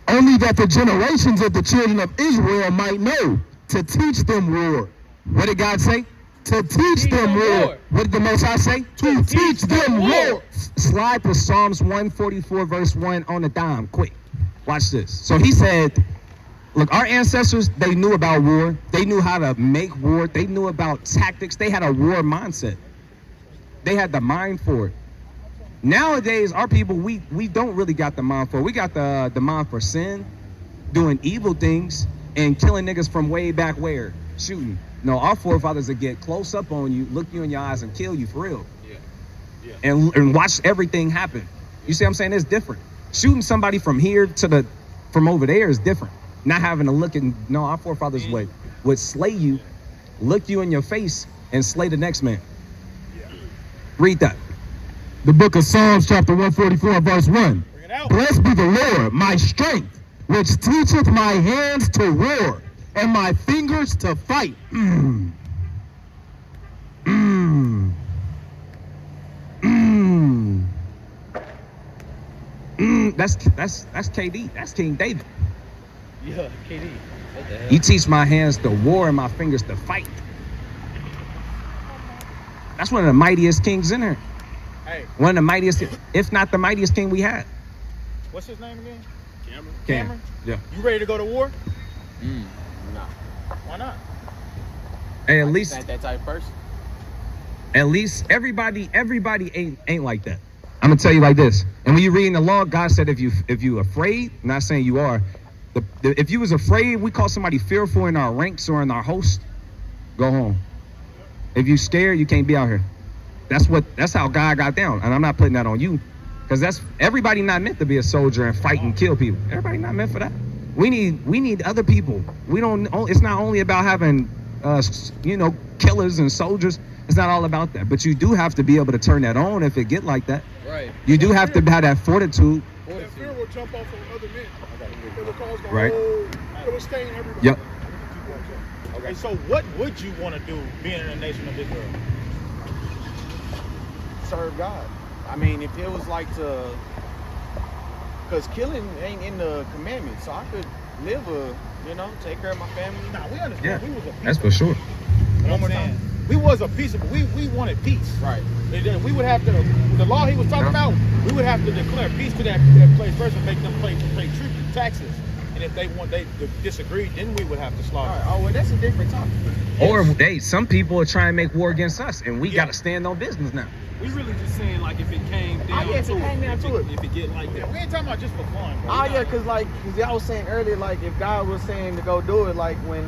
Only that the generations of the children of Israel might know, to teach them war. What did God say? To teach them war. What did the Most High say? To teach them war. Slide to Psalms 144 verse 1 on the dime, quick. Watch this. So he said, look, our ancestors, they knew about war. They knew how to make war. They knew about tactics. They had a war mindset. They had the mind for it. Nowadays, our people, we don't really got the mind for it. We got the mind for sin, doing evil things, and killing niggas from way back where? Shooting. No, our forefathers would get close up on you, look you in your eyes, and kill you for real. Yeah. And watch everything happen. You see what I'm saying? It's different. Shooting somebody from here to from over there is different. Not having to look and no, our forefathers would slay you, look you in your face, and slay the next man. Read that. The book of Psalms chapter 144 verse 1. Blessed be the Lord, my strength, which teacheth my hands to war and my fingers to fight. That's KD. That's King David. Yeah, KD. What the hell? You teach my hands to war and my fingers to fight. That's one of the mightiest kings in here. Hey. One of the mightiest, if not the mightiest king we had. What's his name again? Cameron. Yeah. You ready to go to war? No. Why not? Hey, at least That type person. At least everybody ain't like that. I'm gonna tell you like this. And when you read in the law, God said if you afraid, not saying you are, If you was afraid, we call somebody fearful in our ranks or in our host, go home. If you scared, you can't be out here. That's how God got down. And I'm not putting that on you, because everybody not meant to be a soldier and fight and kill people. Everybody not meant for that. We need other people. It's not only about having killers and soldiers. It's not all about that. But you do have to be able to turn that on if it get like that. Right. You do have to have that fortitude. That fear will jump off on other men. It will cause the Right. it will stain everybody. Yep. Okay, so what would you want to do being in the nation of Israel? Serve God. I mean, if it was like because killing ain't in the commandments, so I could live take care of my family. Nah, we understand. Yeah, We was a that's for sure. One more time. We was a peaceable. We wanted peace. Right. And then we would have to, the law he was talking about, we would have to declare peace to that place first and make them pay tribute, taxes. And if they disagreed, then we would have to slaughter. Right. Oh, well, that's a different topic. Or some people are trying to make war against us, and we got to stand on business now. We really just saying like if it came down yes, it came down to it. If it get like Yeah, that. we ain't talking about just for fun, bro. Oh yeah, cause y'all was saying earlier, like if God was saying to go do it, like when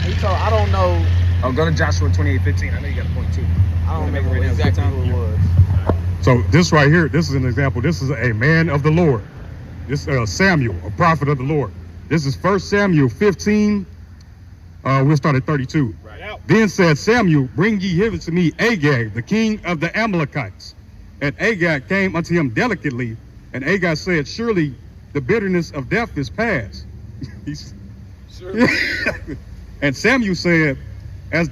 he told, I don't know, Oh, go to Joshua 28:15. I know you got a point too. I don't Make it remember right now. exactly Good who it time. was. So this right here, this is an example. This is a man of the Lord. This Samuel, a prophet of the Lord. This is 1 Samuel 15. We'll start at 32. Right out. Then said Samuel, bring ye hither to me Agag, the king of the Amalekites. And Agag came unto him delicately, and Agag said, surely the bitterness of death is past. And Samuel said, as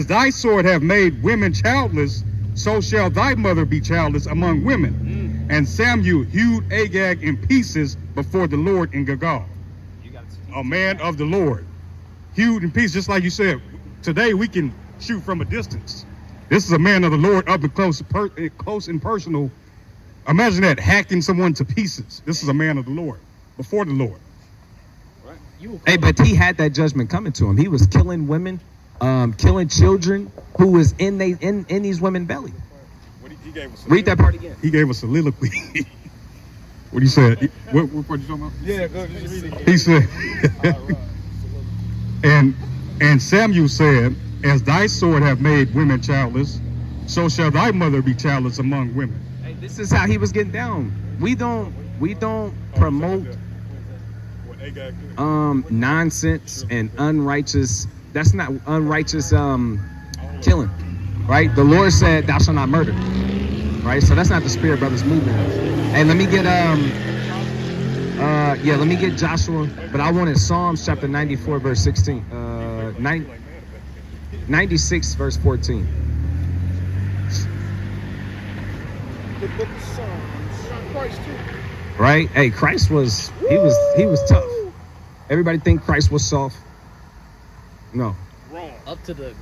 thy sword have made women childless, so shall thy mother be childless among women. And Samuel hewed Agag in pieces before the Lord in Gilgal. A man of the Lord, hewed in pieces, just like you said. Today we can shoot from a distance. This is a man of the Lord, up and close and personal. Imagine that, hacking someone to pieces. This is a man of the Lord, before the Lord. Hey, but he had that judgment coming to him. He was killing women, killing children who was in these women's belly. He gave us Read that part again. He gave us a soliloquy. What he said? What part you talking about? Yeah, go just read it. He said, and Samuel said, as thy sword have made women childless, so shall thy mother be childless among women. Hey, this is how he was getting down. We don't promote nonsense and unrighteous. That's not unrighteous killing, right? The Lord said, "Thou shalt not murder," right? So that's not the spirit brothers movement. Hey, let me get let me get Joshua, but I wanted Psalms chapter 94 verse 16, 96 verse 14. The book of Psalms. Christ too. Right? Hey, Christ was tough. Everybody think Christ was soft. No, Up to the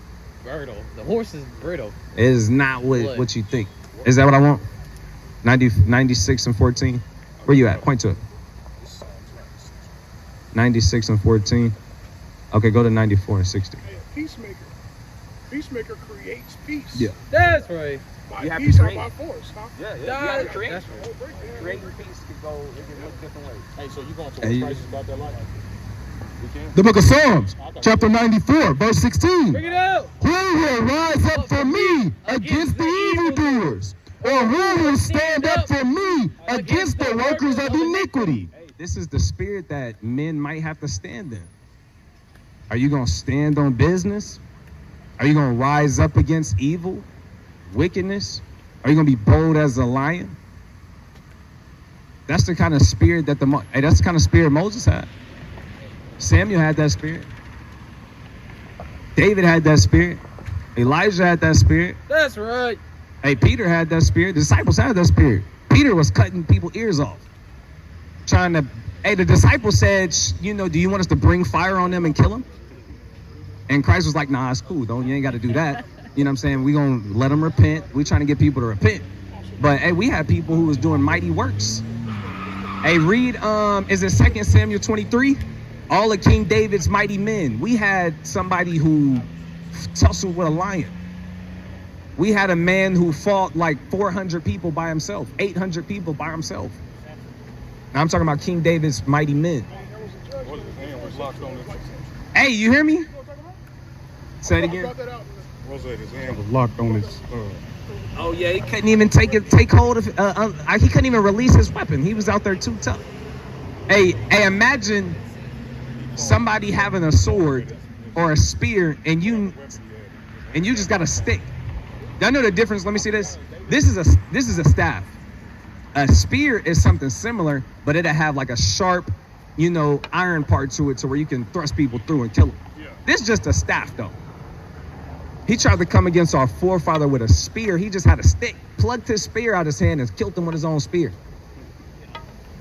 girdle. The horse is brittle. it is not what you think. Is that what I want? 96 and 14. Where you at? Point to it. 96 and 14. Okay, go to 94 and 60. Hey, a peacemaker. Peacemaker creates peace. Yeah. That's right. By You have to peace or create. by force, huh? Yeah, That's right. Creating peace can look different ways. Hey, so you going to Hey, what Christ is about that life? We can. The book of Psalms, chapter 94, verse 16. Bring it out. Who will rise up for me against the evildoers? Or who will stand up for me against the workers of iniquity? Hey, this is the spirit that men might have to stand in. Are you going to stand on business? Are you going to rise up against evil, wickedness? Are you going to be bold as a lion? That's the kind of spirit that's the kind of spirit Moses had. Samuel had that spirit. David had that spirit. Elijah had that spirit. That's right. Hey, Peter had that spirit. The disciples had that spirit. Peter was cutting people's ears off. The disciples said, do you want us to bring fire on them and kill them? And Christ was like, nah, it's cool. You ain't got to do that. You know what I'm saying? We're going to let them repent. We're trying to get people to repent. But, hey, we had people who was doing mighty works. Hey, read, is it 2 Samuel 23? All of King David's mighty men. We had somebody who tussled with a lion. We had a man who fought like 400 people by himself, 800 people by himself. Now I'm talking about King David's mighty men. was locked on his. Hey, you hear me? Say it again. What was that? His hand was locked on his. Oh yeah, he couldn't even take hold of. He couldn't even release his weapon. He was out there too tough. Hey, imagine somebody having a sword or a spear, and you just got a stick. Y'all know the difference? Let me see this. This is a staff. A spear is something similar, but it'll have like a sharp, iron part to it, to where you can thrust people through and kill them. This is just a staff, though. He tried to come against our forefather with a spear. He just had a stick, plucked his spear out his hand, and killed him with his own spear.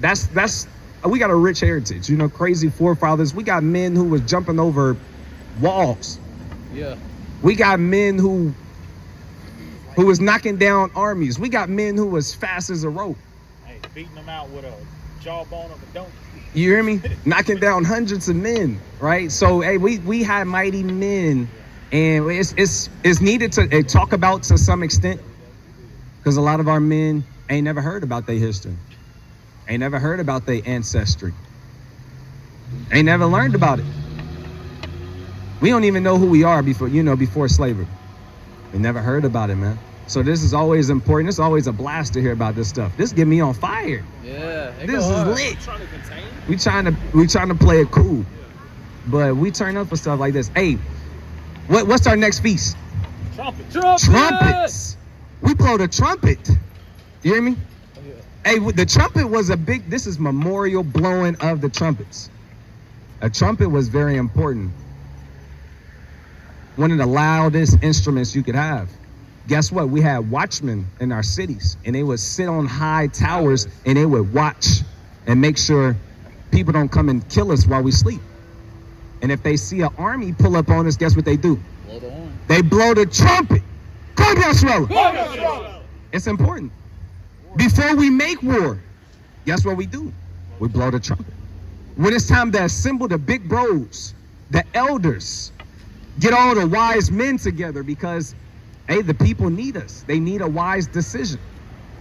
We got a rich heritage, crazy forefathers. We got men who was jumping over walls. Yeah. We got men who was knocking down armies. We got men who was fast as a rope. Hey, beating them out with a jawbone of a donkey. You hear me? Knocking down hundreds of men, right? So, hey, we had mighty men, and it's needed to talk about to some extent, because a lot of our men ain't never heard about their history, ain't never heard about their ancestry, ain't never learned about it. We don't even know who we are before slavery. We never heard about it, man. So this is always important. It's always a blast to hear about this stuff. This get me on fire. Yeah. This is lit. We trying to play it cool, but we turn up for stuff like this. Hey, what's our next feast? Trumpets. We blow the trumpet. You hear me? Hey, the trumpet was this is memorial blowing of the trumpets. A trumpet was very important. One of the loudest instruments you could have. Guess what? We had watchmen in our cities, and they would sit on high towers, and they would watch and make sure people don't come and kill us while we sleep. And if they see an army pull up on us, guess what they do? Blow the horn. They blow the trumpet. Come on, Swella. It's important. Before we make war, guess what we do? We blow the trumpet. When it's time to assemble the big bros, the elders, get all the wise men together, because, hey, the people need us. They need a wise decision.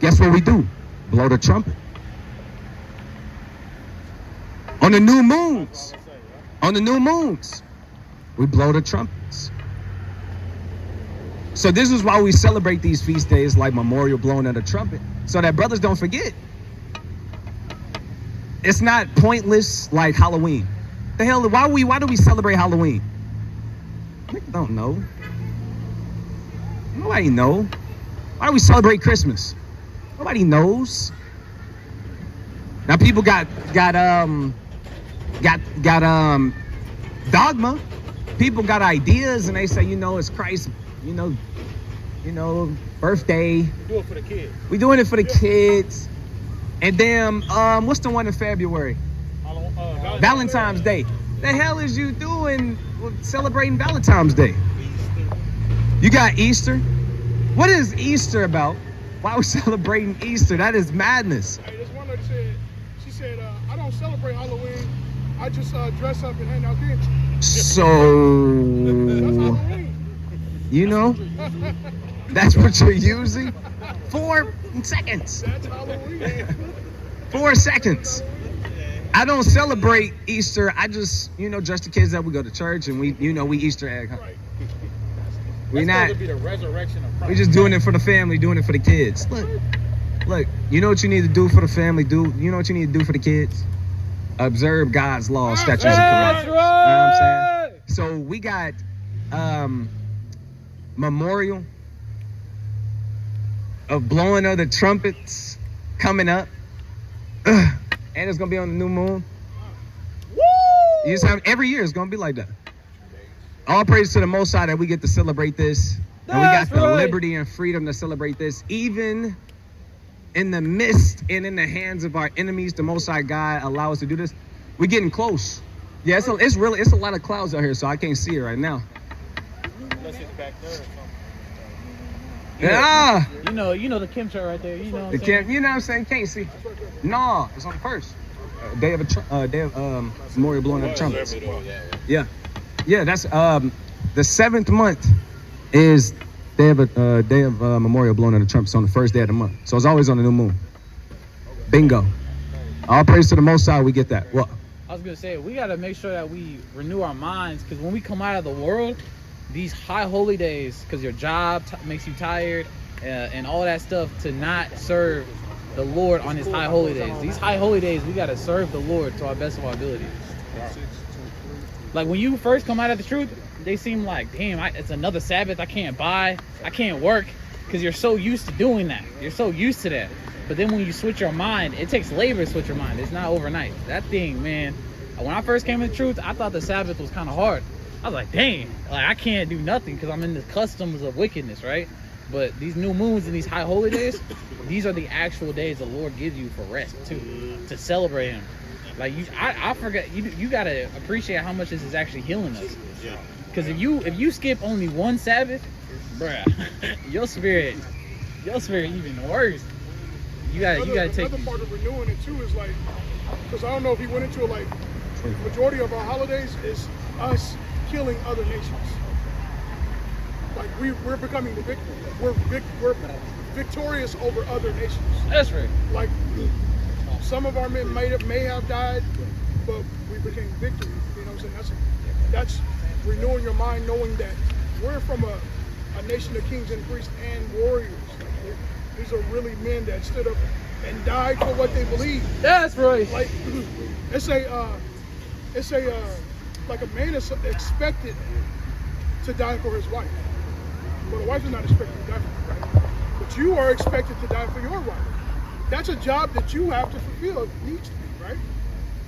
Guess what we do? Blow the trumpet. On the new moons, we blow the trumpets. So this is why we celebrate these feast days like memorial blowing of the trumpet, so that brothers don't forget. It's not pointless like Halloween. The hell, why do we celebrate Halloween? Niggas don't know. Nobody know. Why do we celebrate Christmas? Nobody knows. Now people got dogma. People got ideas, and they say, it's Christ, birthday. Do it for the kids. We doing it for the kids. And then, what's the one in February? Valentine's Day. The hell is you doing celebrating Valentine's Day? You got Easter. What is Easter about? Why are we celebrating Easter? That is madness. Hey, this one lady said, I don't celebrate Halloween. I just dress up and hand out candy. So, That's Halloween. that's what you're using? 4 seconds. That's Halloween. 4 seconds. I don't celebrate Easter. I just, dress the kids up. We go to church, and we Easter egg. Huh? Right. We That's not. supposed to be the resurrection of Christ. We just doing it for the family, doing it for the kids. Look. You know what you need to do for the family? You know what you need to do for the kids? Observe God's laws, statutes, and commandments. That's You know what I'm right. saying? So we got memorial of blowing of the trumpets coming up. And it's gonna be on the new moon. Woo! Every year it's gonna be like that. All praise to the Most High that we get to celebrate this. And we got That's the right. liberty and freedom to celebrate this. Even in the midst and in the hands of our enemies, the Most High God allow us to do this. We're getting close. Yeah, it's a lot of clouds out here, so I can't see it right now. Unless it's back there or something. Yeah. You know the chemtrail right there. You know what I'm The saying? camp, you know what I'm saying? Can't see. No, it's on the first day of memorial blowing of the trumpets. Yeah, that's the 7th month is day of memorial blowing of the trumpets on the first day of the month. So it's always on the new moon. Bingo. All praise to the Most High. We get that. What? I was gonna say, we gotta make sure that we renew our minds, because when we come out of the world, these high holy days, because your job makes you tired, and all that stuff, to not serve the Lord on his high holy days. These high holy days, we gotta serve the Lord to our best of our ability. Like when you first come out of the truth, they seem like, damn, it's another Sabbath. I can't buy, I can't work, because you're so used to doing that. You're so used to that. But then when you switch your mind, it takes labor to switch your mind. It's not overnight. That thing, man, when I first came to the truth, I thought the Sabbath was kind of hard. I was like, dang, like I can't do nothing because I'm in the customs of wickedness, right? But these new moons and these high holy days, these are the actual days the Lord gives you for rest too, to celebrate him. Like I forget, you gotta appreciate how much this is actually healing us. Because if you skip only one Sabbath, bruh, your spirit even worse. You gotta take another part of renewing it too is like, because I don't know if he went into it, like majority of our holidays is us killing other nations. Like we're becoming the victor. We're victorious over other nations. That's right. Like some of our men may have died, but we became victory. You know what I'm saying? That's renewing your mind, knowing that we're from a nation of kings and priests and warriors. These are really men that stood up and died for what they believe. That's right. Like it's like a man is expected to die for his wife, but a wife is not expected to die for her wife. But you are expected to die for your wife. That's a job that you have to fulfill. It needs to be, right?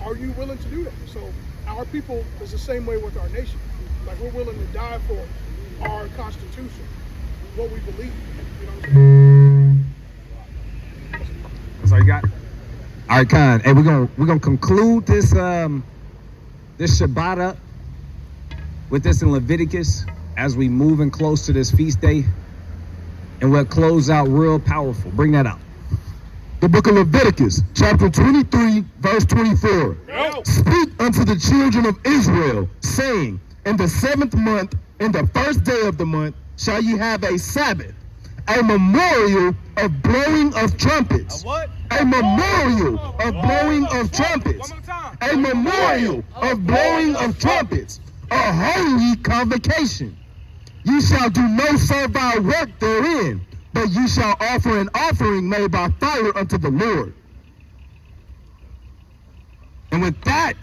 Are you willing to do that? So our people is the same way with our nation. Like we're willing to die for our Constitution, what we believe. You know what I'm saying? That's all you got? All right, Khan. Hey, we're gonna conclude this this Shabbat up with this in Leviticus as we moving close to this feast day, and we'll close out real powerful. Bring that out. The book of Leviticus, chapter 23, verse 24. Speak unto the children of Israel, saying, in the 7th month, in the 1st day of the month, shall ye have a Sabbath, a memorial of blowing of trumpets. A what? A memorial of blowing of trumpets. One more time. A memorial of blowing of trumpets. A holy convocation. Ye shall do no servile work therein, but ye shall offer an offering made by fire unto the Lord. And with that,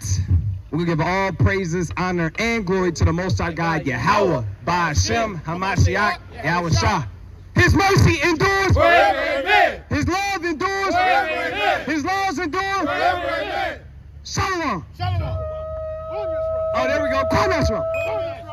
we're going to give all praises, honor, and glory to the Most High God, Yahweh, Ba'ashem, Hamashiach, Yahweh Shah. His mercy endures forever, amen. His love endures forever, amen. His laws endure Forever, amen. Shalom. Shalom. Oh, there we go. Call Nasra. Shalom.